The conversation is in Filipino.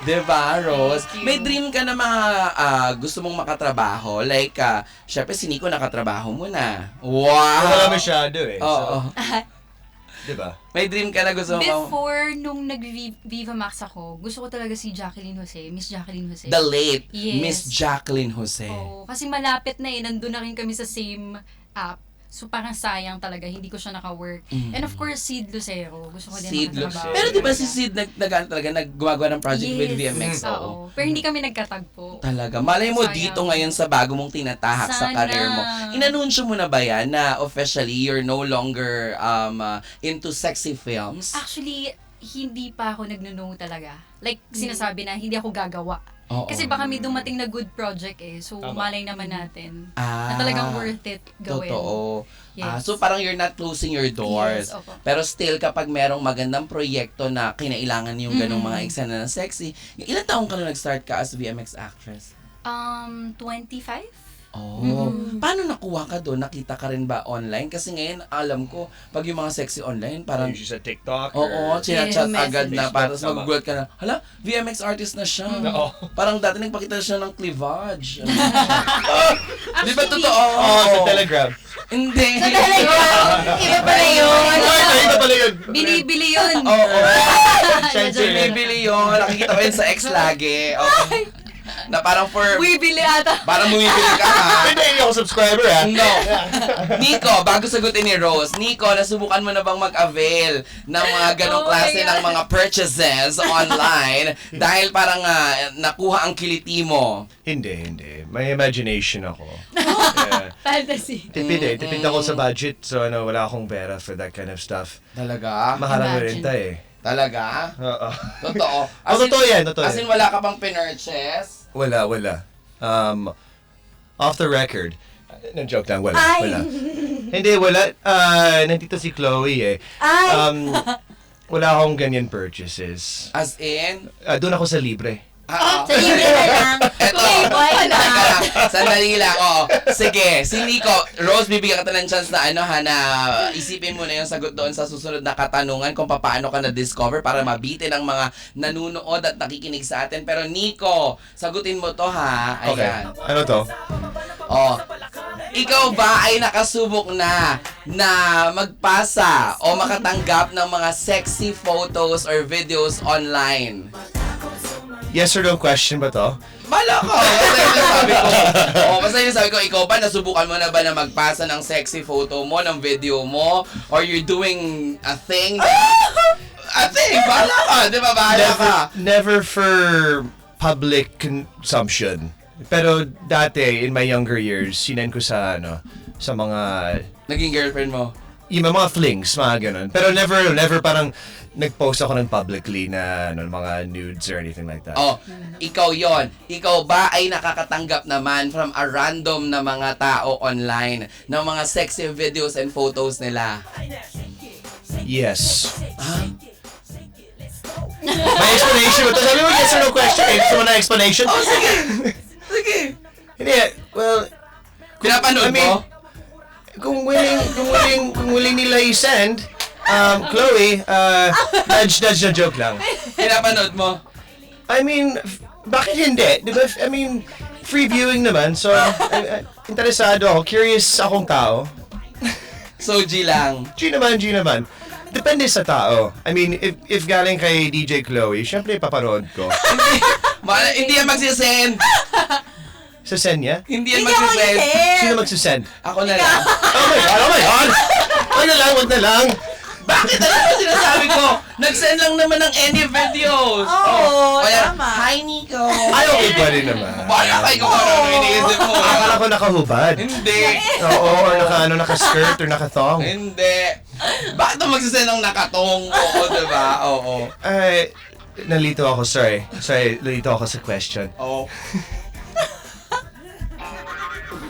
Diba, Rose? Thank you. May dream ka na mga gusto mong makatrabaho? Like, syempre si Nico nakatrabaho mo na. Wow! Wala masyado eh. Oo. Diba? May dream ka na gusto mo. Before, nung nag-Viva Max ako, gusto ko talaga si Jacqueline Jose, Miss Jacqueline Jose. The late Yes. Miss Jacqueline Jose. Oo, kasi malapit na eh, nandun na rin kami sa same app. So parang sayang talaga, hindi ko siya naka-work. And of course, Sid Lucero. Gusto ko din Sid makatrabaho. Pero di ba si Sid gumagawa ng project with VMX? Oo. Pero hindi kami nagkatagpo. Talaga. Malay mo Sayang. dito ngayon sa bago mong tinatahak sa Sana. career mo. Inanunsyo mo na ba yan na officially you're no longer into sexy films? Actually, hindi pa ako nagno-no talaga. Like, sinasabi na hindi ako gagawa. Oo. Kasi baka may dumating na good project eh. So, Tama. malay naman natin. Ah, Na talagang worth it gawin. Totoo. Yes. So parang you're not closing your doors. Yes, opo. Pero still, kapag merong magandang proyekto na kinailangan yung ganong mga eksena na sexy, ilan taong ka na nag-start ka as VMX actress? 25? Oh, paano nakuha ka doon? Nakita ka rin ba online? Kasi ngayon, alam ko, pag yung mga sexy online, parang, Usually sa TikTok oo, chinachat Yeah, agad na, message. para sa Tama. magugulat ka na, hala, VMX artist na siya. Oo. Parang dati nagpakita siya ng cleavage. Di ba totoo? Oo, sa Telegram. Hindi. Iba pala yun. Ay, ito pala yun. Binibili yun. Oo. Sensor yun. Binibili yun. Nakikita ko yun sa ex lagi. Oo. Na parang Bibili ata. parang bumibili ka ha. Hindi ako subscriber ah. No. Nico, bago sagutin ni Rose, Nico, nasubukan mo na bang mag-avail ng mga ganong Oh my klase God. ng mga purchases online dahil parang nakuha ang kiliti mo? Hindi. May imagination ako. Yeah. Fantasy. Tipid ako sa budget. So wala akong pera for that kind of stuff. Talaga? Mahal ang Imagine. renta eh. Talaga? Oo. Totoo. Totoo yan, totoo As in, yan. wala ka pang pinurchase? Wala. Off the record. Joke lang, wala. Hindi, wala. Nandito si Chloe eh. Wala akong ganyan purchases. As in? Doon ako sa libre. Sa libre na lang. Eto. Playboy na. Teka lang. Sandali lang. Oo. Sige. Si Nico, Rose, bibigyan kita ng chance na na isipin mo na yung sagot doon sa susunod na katanungan kung paano ka na-discover para mabitin ang mga nanunood at nakikinig sa atin. Pero Nico, sagutin mo to ha. Okay. Ayan. Ano to? Oh. Ikaw ba ay nakasubok na magpasa o makatanggap ng mga sexy photos or videos online? Yes or no question ba to? Bala ko! Basta yung sabi ko. Basta yung sabi ko, ikaw ba, nasubukan mo na ba na magpasa ng sexy photo mo, ng video mo? Or you're doing a thing? A thing! Bala ka! Di ba? Bala ka! Never for public consumption. Pero dati, in my younger years, sinend ko sa sa mga Naging girlfriend mo? yung mga flings, mga ganun. Pero never parang nag-post ako ng publicly na mga nudes or anything like that. Oh, ikaw yon. Ikaw ba ay nakakatanggap naman from a random na mga tao online ng mga sexy videos and photos nila? Yes. May explanation ba to? Sabi mo yes or no question eh. Gusto mo na explanation? Oh, sige! Sige! Hindi, well, Pinapanood mo? kung willing nila i-send, Chloe, nudge na joke lang. Pinapanood mo? I mean, bakit hindi? Di ba? I mean, free viewing naman. So, interesado ako. Curious akong tao. So, G lang. G naman. Depende sa tao. I mean, if galing kay DJ Chloe, syempre papanood ko. Hindi yan magsisend! Sa send niya? Hindi yan Hindi ako magsisend! isip. Sino magsisend? Ako na lang. Oh my God! Wag na lang. Bakit? Ano ba sinasabi ko? Nag-send lang naman ng any videos. Oo, Kaya, tama. hi Nico. Ay, okay pa rin naman. Bala kayo kung ano iniisip mo. Akala ko nakahubad. Hindi. Oo, or naka-skirt or naka-thong. Hindi. Bakit mo magsisend ng nakatong? Oo, diba? Oo. Ay, nalito ako, sorry. Nalito ako sa question. Oo.